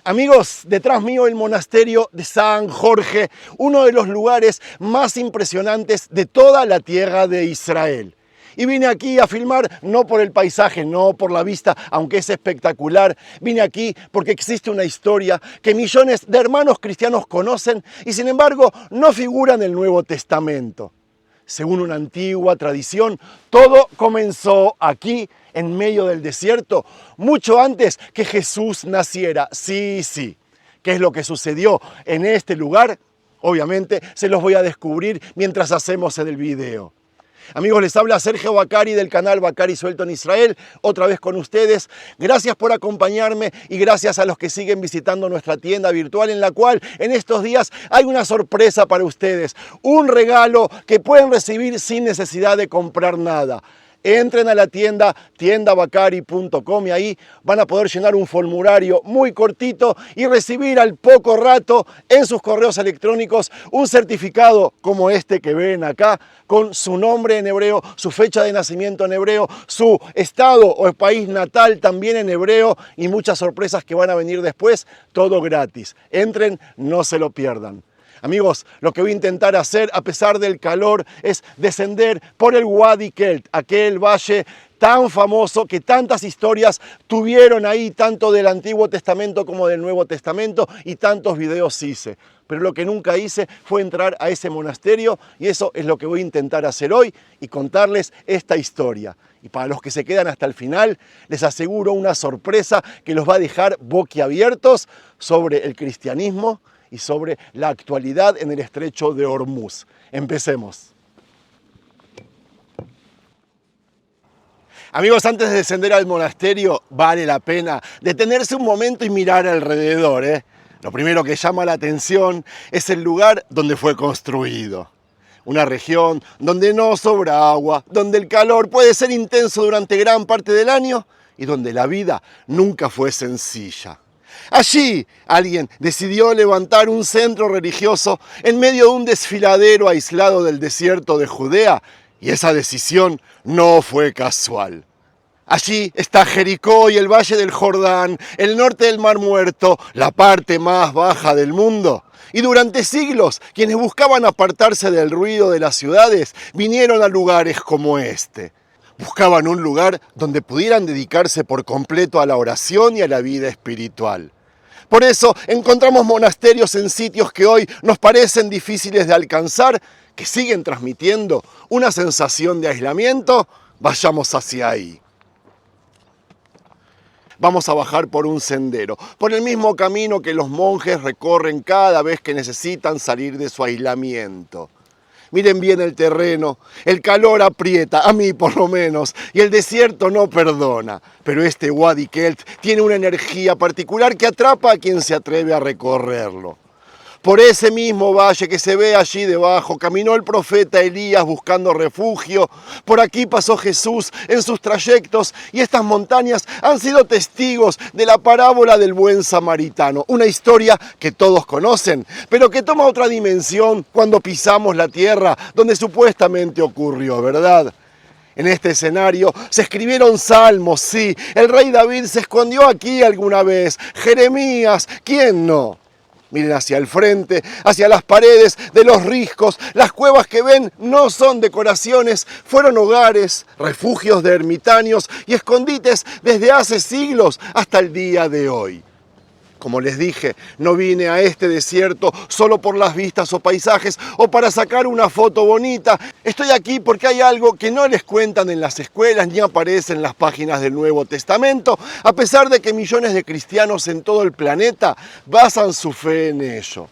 Amigos, detrás mío el monasterio de San Jorge, uno de los lugares más impresionantes de toda la tierra de Israel. Y vine aquí a filmar no por el paisaje, no por la vista, aunque es espectacular. Vine aquí porque existe una historia que millones de hermanos cristianos conocen y sin embargo no figura en el Nuevo Testamento. Según una antigua tradición, todo comenzó aquí, en medio del desierto, mucho antes que Jesús naciera. Sí. ¿Qué es lo que sucedió en este lugar? Obviamente se los voy a descubrir mientras hacemos el video. Amigos, les habla Sergio Bacari del canal Bacari Suelto en Israel, otra vez con ustedes. Gracias por acompañarme y gracias a los que siguen visitando nuestra tienda virtual, en la cual en estos días hay una sorpresa para ustedes, un regalo que pueden recibir sin necesidad de comprar nada. Entren a la tienda, tiendabacari.com, y ahí van a poder llenar un formulario muy cortito y recibir al poco rato en sus correos electrónicos un certificado como este que ven acá, con su nombre en hebreo, su fecha de nacimiento en hebreo, su estado o país natal también en hebreo y muchas sorpresas que van a venir después, todo gratis. Entren, no se lo pierdan. Amigos, lo que voy a intentar hacer, a pesar del calor, es descender por el Wadi Kelt, aquel valle tan famoso que tantas historias tuvieron ahí, tanto del Antiguo Testamento como del Nuevo Testamento, y tantos videos hice. Pero lo que nunca hice fue entrar a ese monasterio, y eso es lo que voy a intentar hacer hoy y contarles esta historia. Y para los que se quedan hasta el final, les aseguro una sorpresa que los va a dejar boquiabiertos sobre el cristianismo y sobre la actualidad en el estrecho de Hormuz. Empecemos. Amigos, antes de descender al monasterio, vale la pena detenerse un momento y mirar alrededor. Lo primero que llama la atención es el lugar donde fue construido. Una región donde no sobra agua, donde el calor puede ser intenso durante gran parte del año y donde la vida nunca fue sencilla. Allí alguien decidió levantar un centro religioso en medio de un desfiladero aislado del desierto de Judea, y esa decisión no fue casual. Allí está Jericó y el Valle del Jordán, el norte del Mar Muerto, la parte más baja del mundo. Y durante siglos, quienes buscaban apartarse del ruido de las ciudades vinieron a lugares como este. Buscaban un lugar donde pudieran dedicarse por completo a la oración y a la vida espiritual. Por eso encontramos monasterios en sitios que hoy nos parecen difíciles de alcanzar, que siguen transmitiendo una sensación de aislamiento. Vayamos hacia ahí. Vamos a bajar por un sendero, por el mismo camino que los monjes recorren cada vez que necesitan salir de su aislamiento. Miren bien el terreno, el calor aprieta, a mí por lo menos, y el desierto no perdona. Pero este Wadi Kelt tiene una energía particular que atrapa a quien se atreve a recorrerlo. Por ese mismo valle que se ve allí debajo, caminó el profeta Elías buscando refugio. Por aquí pasó Jesús en sus trayectos, y estas montañas han sido testigos de la parábola del buen samaritano. Una historia que todos conocen, pero que toma otra dimensión cuando pisamos la tierra donde supuestamente ocurrió, ¿verdad? En este escenario se escribieron salmos, sí. El rey David se escondió aquí alguna vez. Jeremías, ¿quién no? Miren hacia el frente, hacia las paredes de los riscos. Las cuevas que ven no son decoraciones, fueron hogares, refugios de ermitaños y escondites desde hace siglos hasta el día de hoy. Como les dije, no vine a este desierto solo por las vistas o paisajes o para sacar una foto bonita. Estoy aquí porque hay algo que no les cuentan en las escuelas ni aparece en las páginas del Nuevo Testamento, a pesar de que millones de cristianos en todo el planeta basan su fe en ello.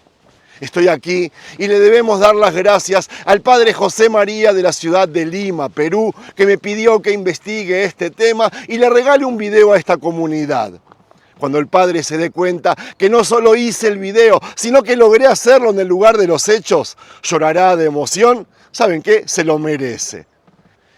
Estoy aquí y le debemos dar las gracias al padre José María de la ciudad de Lima, Perú, que me pidió que investigue este tema y le regale un video a esta comunidad. Cuando el padre se dé cuenta que no solo hice el video, sino que logré hacerlo en el lugar de los hechos, llorará de emoción. ¿Saben qué? Se lo merece.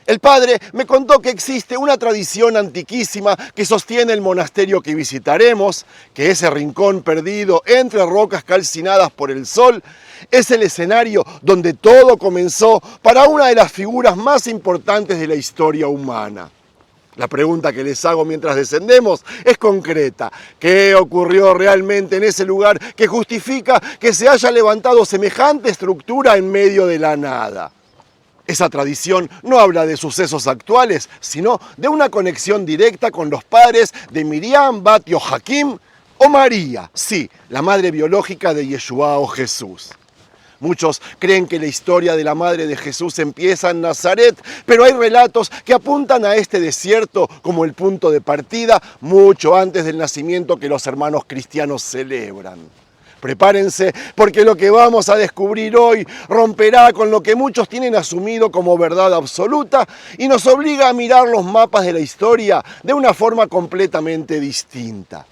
El padre me contó que existe una tradición antiquísima que sostiene el monasterio que visitaremos, que ese rincón perdido entre rocas calcinadas por el sol es el escenario donde todo comenzó para una de las figuras más importantes de la historia humana. La pregunta que les hago mientras descendemos es concreta. ¿Qué ocurrió realmente en ese lugar que justifica que se haya levantado semejante estructura en medio de la nada? Esa tradición no habla de sucesos actuales, sino de una conexión directa con los padres de Miriam Bat Joaquim o María, sí, la madre biológica de Yeshua o Jesús. Muchos creen que la historia de la madre de Jesús empieza en Nazaret, pero hay relatos que apuntan a este desierto como el punto de partida mucho antes del nacimiento que los hermanos cristianos celebran. Prepárense, porque lo que vamos a descubrir hoy romperá con lo que muchos tienen asumido como verdad absoluta y nos obliga a mirar los mapas de la historia de una forma completamente distinta.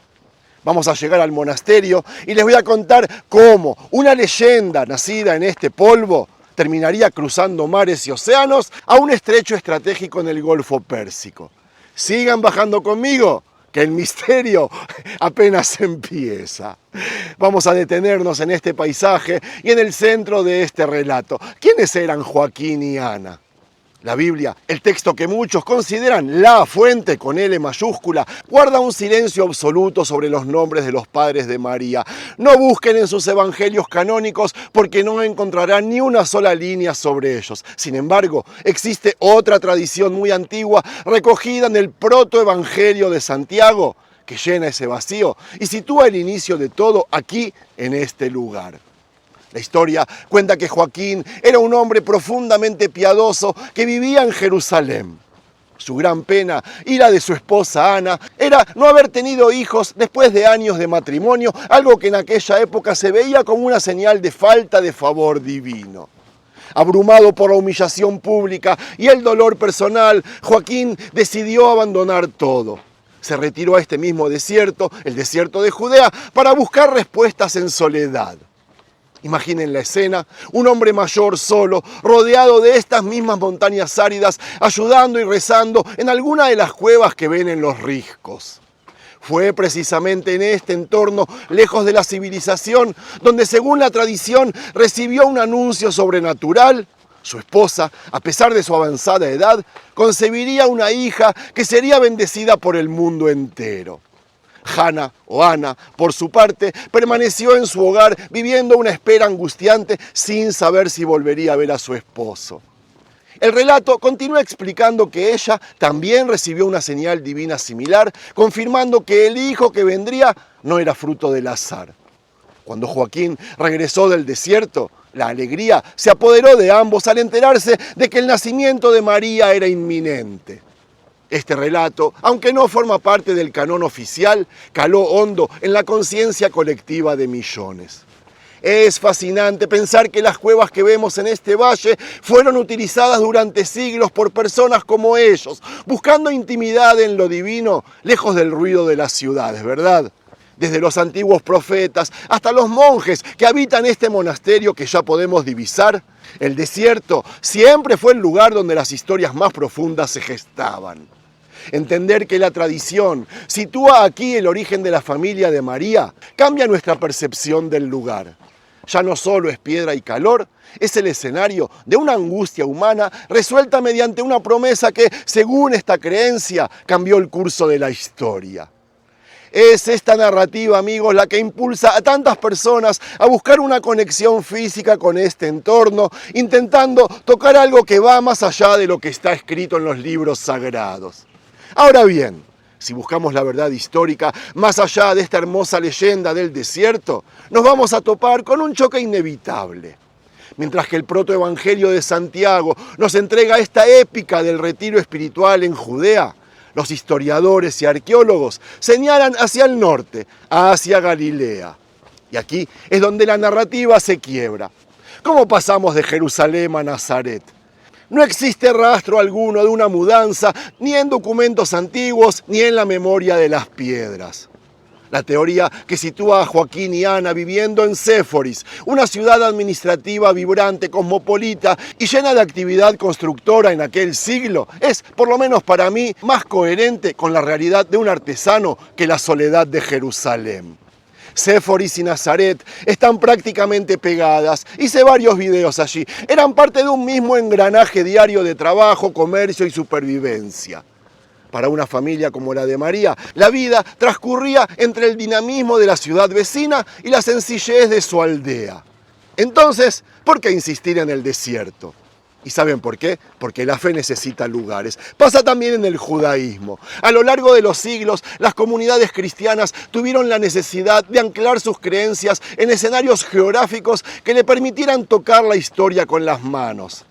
Vamos a llegar al monasterio y les voy a contar cómo una leyenda nacida en este polvo terminaría cruzando mares y océanos a un estrecho estratégico en el Golfo Pérsico. Sigan bajando conmigo, que el misterio apenas empieza. Vamos a detenernos en este paisaje y en el centro de este relato. ¿Quiénes eran Joaquín y Ana? La Biblia, el texto que muchos consideran la fuente con L mayúscula, guarda un silencio absoluto sobre los nombres de los padres de María. No busquen en sus evangelios canónicos porque no encontrarán ni una sola línea sobre ellos. Sin embargo, existe otra tradición muy antigua recogida en el protoevangelio de Santiago que llena ese vacío y sitúa el inicio de todo aquí, en este lugar. La historia cuenta que Joaquín era un hombre profundamente piadoso que vivía en Jerusalén. Su gran pena y la de su esposa Ana era no haber tenido hijos después de años de matrimonio, algo que en aquella época se veía como una señal de falta de favor divino. Abrumado por la humillación pública y el dolor personal, Joaquín decidió abandonar todo. Se retiró a este mismo desierto, el desierto de Judea, para buscar respuestas en soledad. Imaginen la escena, un hombre mayor solo, rodeado de estas mismas montañas áridas, ayudando y rezando en alguna de las cuevas que ven en los riscos. Fue precisamente en este entorno, lejos de la civilización, donde según la tradición recibió un anuncio sobrenatural. Su esposa, a pesar de su avanzada edad, concebiría una hija que sería bendecida por el mundo entero. Hannah o Ana, por su parte, permaneció en su hogar viviendo una espera angustiante sin saber si volvería a ver a su esposo. El relato continúa explicando que ella también recibió una señal divina similar, confirmando que el hijo que vendría no era fruto del azar. Cuando Joaquín regresó del desierto, la alegría se apoderó de ambos al enterarse de que el nacimiento de María era inminente. Este relato, aunque no forma parte del canon oficial, caló hondo en la conciencia colectiva de millones. Es fascinante pensar que las cuevas que vemos en este valle fueron utilizadas durante siglos por personas como ellos, buscando intimidad en lo divino, lejos del ruido de las ciudades, ¿verdad? Desde los antiguos profetas hasta los monjes que habitan este monasterio que ya podemos divisar, el desierto siempre fue el lugar donde las historias más profundas se gestaban. Entender que la tradición sitúa aquí el origen de la familia de María cambia nuestra percepción del lugar. Ya no solo es piedra y calor, es el escenario de una angustia humana resuelta mediante una promesa que, según esta creencia, cambió el curso de la historia. Es esta narrativa, amigos, la que impulsa a tantas personas a buscar una conexión física con este entorno, intentando tocar algo que va más allá de lo que está escrito en los libros sagrados. Ahora bien, si buscamos la verdad histórica, más allá de esta hermosa leyenda del desierto, nos vamos a topar con un choque inevitable. Mientras que el protoevangelio de Santiago nos entrega esta épica del retiro espiritual en Judea, los historiadores y arqueólogos señalan hacia el norte, hacia Galilea. Y aquí es donde la narrativa se quiebra. ¿Cómo pasamos de Jerusalén a Nazaret? No existe rastro alguno de una mudanza, ni en documentos antiguos, ni en la memoria de las piedras. La teoría que sitúa a Joaquín y Ana viviendo en Séforis, una ciudad administrativa vibrante, cosmopolita y llena de actividad constructora en aquel siglo, es, por lo menos para mí, más coherente con la realidad de un artesano que la soledad de Jerusalén. Séforis y Nazaret están prácticamente pegadas. Hice varios videos allí. Eran parte de un mismo engranaje diario de trabajo, comercio y supervivencia. Para una familia como la de María, la vida transcurría entre el dinamismo de la ciudad vecina y la sencillez de su aldea. Entonces, ¿por qué insistir en el desierto? ¿Y saben por qué? Porque la fe necesita lugares. Pasa también en el judaísmo. A lo largo de los siglos, las comunidades cristianas tuvieron la necesidad de anclar sus creencias en escenarios geográficos que le permitieran tocar la historia con las manos.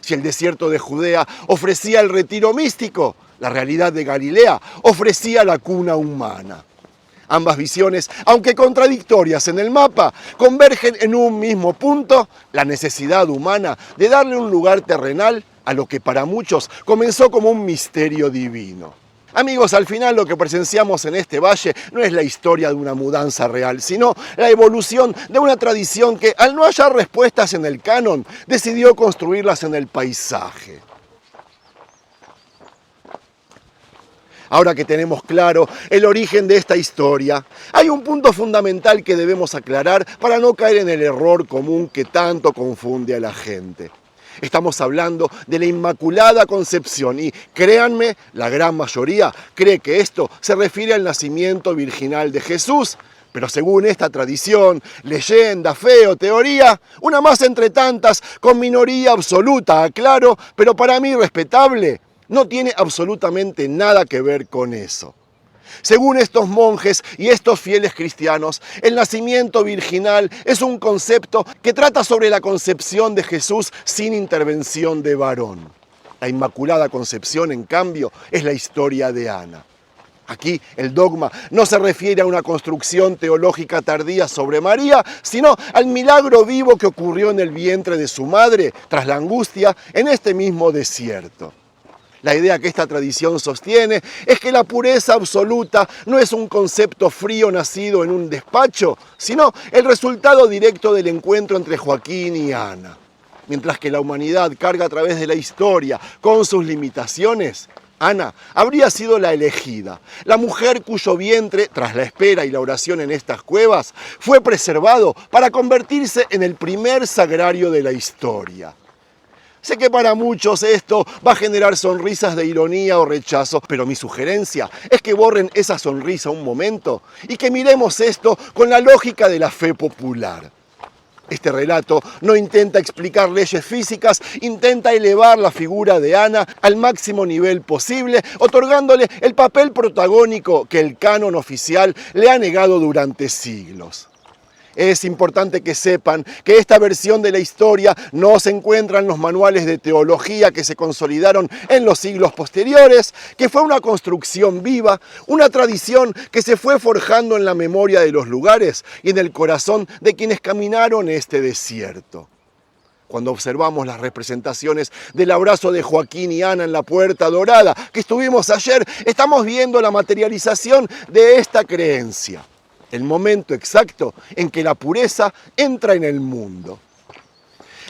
Si el desierto de Judea ofrecía el retiro místico, la realidad de Galilea ofrecía la cuna humana. Ambas visiones, aunque contradictorias en el mapa, convergen en un mismo punto: la necesidad humana de darle un lugar terrenal a lo que para muchos comenzó como un misterio divino. Amigos, al final lo que presenciamos en este valle no es la historia de una mudanza real, sino la evolución de una tradición que, al no hallar respuestas en el canon, decidió construirlas en el paisaje. Ahora que tenemos claro el origen de esta historia, hay un punto fundamental que debemos aclarar para no caer en el error común que tanto confunde a la gente. Estamos hablando de la Inmaculada Concepción y, créanme, la gran mayoría cree que esto se refiere al nacimiento virginal de Jesús. Pero según esta tradición, leyenda, fe o teoría, una más entre tantas, con minoría absoluta, aclaro, pero para mí respetable, no tiene absolutamente nada que ver con eso. Según estos monjes y estos fieles cristianos, el nacimiento virginal es un concepto que trata sobre la concepción de Jesús sin intervención de varón. La Inmaculada Concepción, en cambio, es la historia de Ana. Aquí el dogma no se refiere a una construcción teológica tardía sobre María, sino al milagro vivo que ocurrió en el vientre de su madre tras la angustia en este mismo desierto. La idea que esta tradición sostiene es que la pureza absoluta no es un concepto frío nacido en un despacho, sino el resultado directo del encuentro entre Joaquín y Ana. Mientras que la humanidad carga a través de la historia con sus limitaciones, Ana habría sido la elegida, la mujer cuyo vientre, tras la espera y la oración en estas cuevas, fue preservado para convertirse en el primer sagrario de la historia. Sé que para muchos esto va a generar sonrisas de ironía o rechazo, pero mi sugerencia es que borren esa sonrisa un momento y que miremos esto con la lógica de la fe popular. Este relato no intenta explicar leyes físicas, intenta elevar la figura de Ana al máximo nivel posible, otorgándole el papel protagónico que el canon oficial le ha negado durante siglos. Es importante que sepan que esta versión de la historia no se encuentra en los manuales de teología que se consolidaron en los siglos posteriores, que fue una construcción viva, una tradición que se fue forjando en la memoria de los lugares y en el corazón de quienes caminaron este desierto. Cuando observamos las representaciones del abrazo de Joaquín y Ana en la Puerta Dorada que estuvimos ayer, estamos viendo la materialización de esta creencia. El momento exacto en que la pureza entra en el mundo.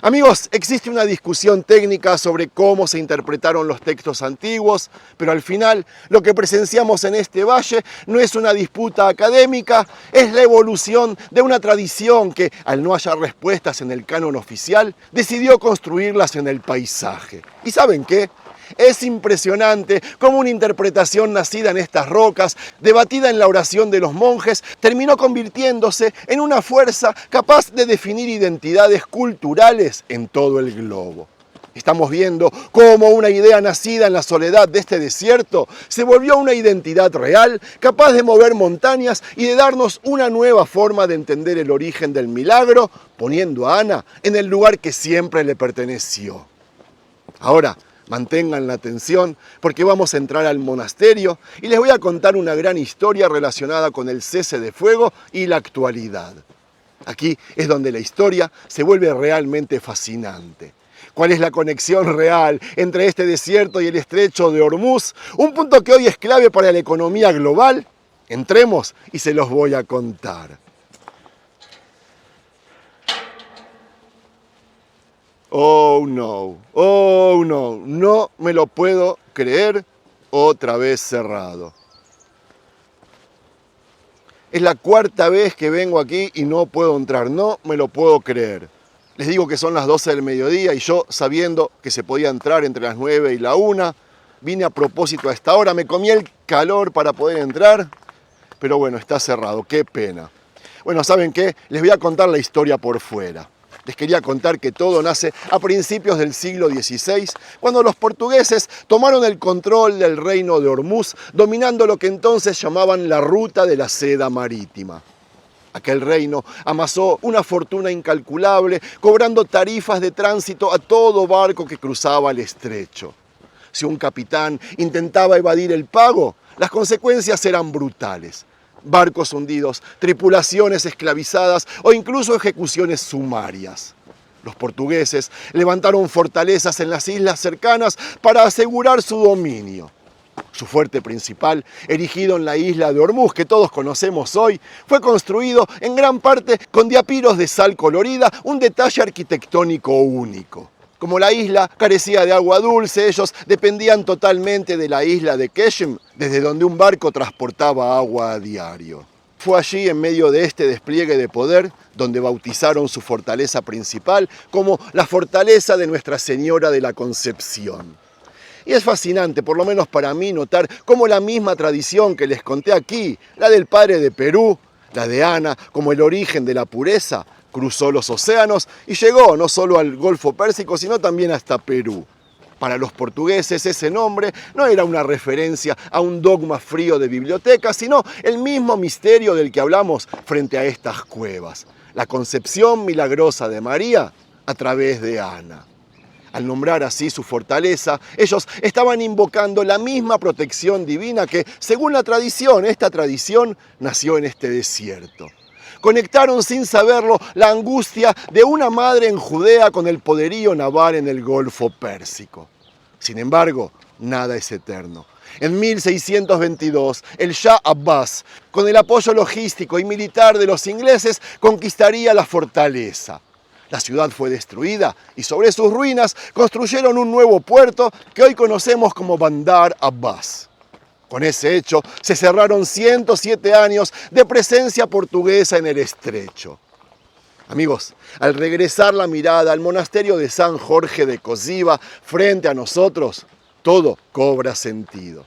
Amigos, existe una discusión técnica sobre cómo se interpretaron los textos antiguos, pero al final lo que presenciamos en este valle no es una disputa académica, es la evolución de una tradición que, al no hallar respuestas en el canon oficial, decidió construirlas en el paisaje. ¿Y saben qué? Es impresionante cómo una interpretación nacida en estas rocas, debatida en la oración de los monjes, terminó convirtiéndose en una fuerza capaz de definir identidades culturales en todo el globo. Estamos viendo cómo una idea nacida en la soledad de este desierto se volvió una identidad real, capaz de mover montañas y de darnos una nueva forma de entender el origen del milagro, poniendo a Ana en el lugar que siempre le perteneció. Ahora, mantengan la atención porque vamos a entrar al monasterio y les voy a contar una gran historia relacionada con el cese de fuego y la actualidad. Aquí es donde la historia se vuelve realmente fascinante. ¿Cuál es la conexión real entre este desierto y el estrecho de Hormuz? Un punto que hoy es clave para la economía global. Entremos y se los voy a contar. Oh no, no me lo puedo creer, otra vez cerrado. Es la cuarta vez que vengo aquí y no puedo entrar, no me lo puedo creer. Les digo que son las 12 del mediodía y yo, sabiendo que se podía entrar entre las 9 y la 1, Vine a propósito a esta hora, me comí el calor para poder entrar, pero bueno, está cerrado, qué pena. Bueno, ¿saben qué? Les voy a contar la historia por fuera. Les quería contar que todo nace a principios del siglo XVI, cuando los portugueses tomaron el control del reino de Ormuz, dominando lo que entonces llamaban la ruta de la seda marítima. Aquel reino amasó una fortuna incalculable, cobrando tarifas de tránsito a todo barco que cruzaba el estrecho. Si un capitán intentaba evadir el pago, las consecuencias eran brutales. Barcos hundidos, tripulaciones esclavizadas o incluso ejecuciones sumarias. Los portugueses levantaron fortalezas en las islas cercanas para asegurar su dominio. Su fuerte principal, erigido en la isla de Ormuz, que todos conocemos hoy, fue construido en gran parte con diapiros de sal colorida, un detalle arquitectónico único. Como la isla carecía de agua dulce, ellos dependían totalmente de la isla de Keshem, desde donde un barco transportaba agua a diario. Fue allí, en medio de este despliegue de poder, donde bautizaron su fortaleza principal como la fortaleza de Nuestra Señora de la Concepción. Y es fascinante, por lo menos para mí, notar cómo la misma tradición que les conté aquí, la del padre de Perú, la de Ana, como el origen de la pureza, cruzó los océanos y llegó no solo al Golfo Pérsico, sino también hasta Perú. Para los portugueses ese nombre no era una referencia a un dogma frío de biblioteca, sino el mismo misterio del que hablamos frente a estas cuevas, la concepción milagrosa de María a través de Ana. Al nombrar así su fortaleza, ellos estaban invocando la misma protección divina que, según la tradición, esta tradición nació en este desierto. Conectaron sin saberlo la angustia de una madre en Judea con el poderío naval en el Golfo Pérsico. Sin embargo, nada es eterno. En 1622, el Shah Abbas, con el apoyo logístico y militar de los ingleses, conquistaría la fortaleza. La ciudad fue destruida y sobre sus ruinas construyeron un nuevo puerto que hoy conocemos como Bandar Abbas. Con ese hecho se cerraron 107 años de presencia portuguesa en el estrecho. Amigos, al regresar la mirada al monasterio de San Jorge de Cosiva frente a nosotros, todo cobra sentido.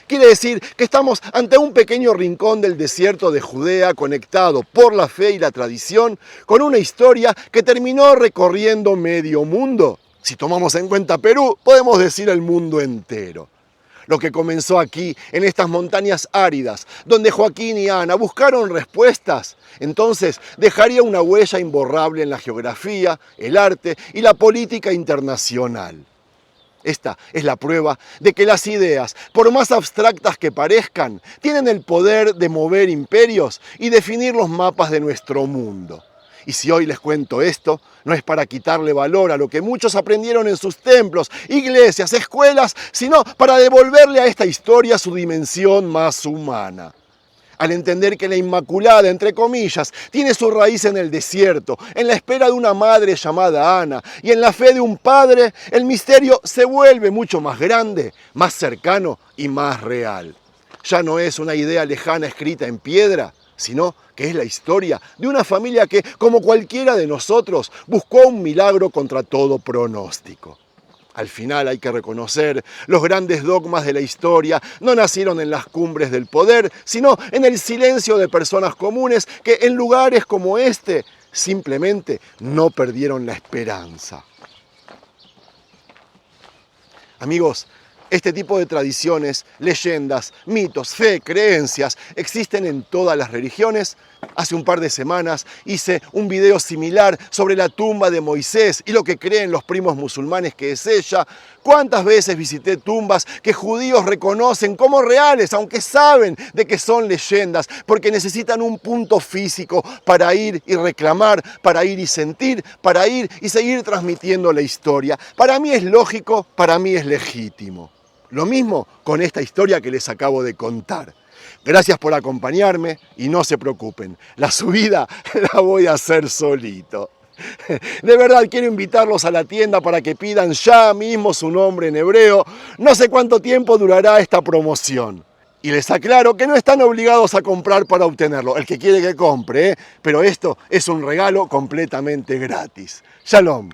Quiere decir que estamos ante un pequeño rincón del desierto de Judea conectado por la fe y la tradición con una historia que terminó recorriendo medio mundo. Si tomamos en cuenta Perú, podemos decir el mundo entero. Lo que comenzó aquí, en estas montañas áridas, donde Joaquín y Ana buscaron respuestas, entonces dejaría una huella imborrable en la geografía, el arte y la política internacional. Esta es la prueba de que las ideas, por más abstractas que parezcan, tienen el poder de mover imperios y definir los mapas de nuestro mundo. Y si hoy les cuento esto, no es para quitarle valor a lo que muchos aprendieron en sus templos, iglesias, escuelas, sino para devolverle a esta historia su dimensión más humana. Al entender que la Inmaculada, entre comillas, tiene su raíz en el desierto, en la espera de una madre llamada Ana y en la fe de un padre, el misterio se vuelve mucho más grande, más cercano y más real. Ya no es una idea lejana escrita en piedra, sino que es la historia de una familia que, como cualquiera de nosotros, buscó un milagro contra todo pronóstico. Al final hay que reconocer, los grandes dogmas de la historia no nacieron en las cumbres del poder, sino en el silencio de personas comunes que en lugares como este simplemente no perdieron la esperanza. Amigos, este tipo de tradiciones, leyendas, mitos, fe, creencias existen en todas las religiones. Hace un par de semanas hice un video similar sobre la tumba de Moisés y lo que creen los primos musulmanes que es ella. ¿Cuántas veces visité tumbas que judíos reconocen como reales, aunque saben de que son leyendas, porque necesitan un punto físico para ir y reclamar, para ir y sentir, para ir y seguir transmitiendo la historia? Para mí es lógico, para mí es legítimo. Lo mismo con esta historia que les acabo de contar. Gracias por acompañarme y no se preocupen, la subida la voy a hacer solito. De verdad quiero invitarlos a la tienda para que pidan ya mismo su nombre en hebreo. No sé cuánto tiempo durará esta promoción. Y les aclaro que no están obligados a comprar para obtenerlo. El que quiere que compre, pero esto es un regalo completamente gratis. Shalom.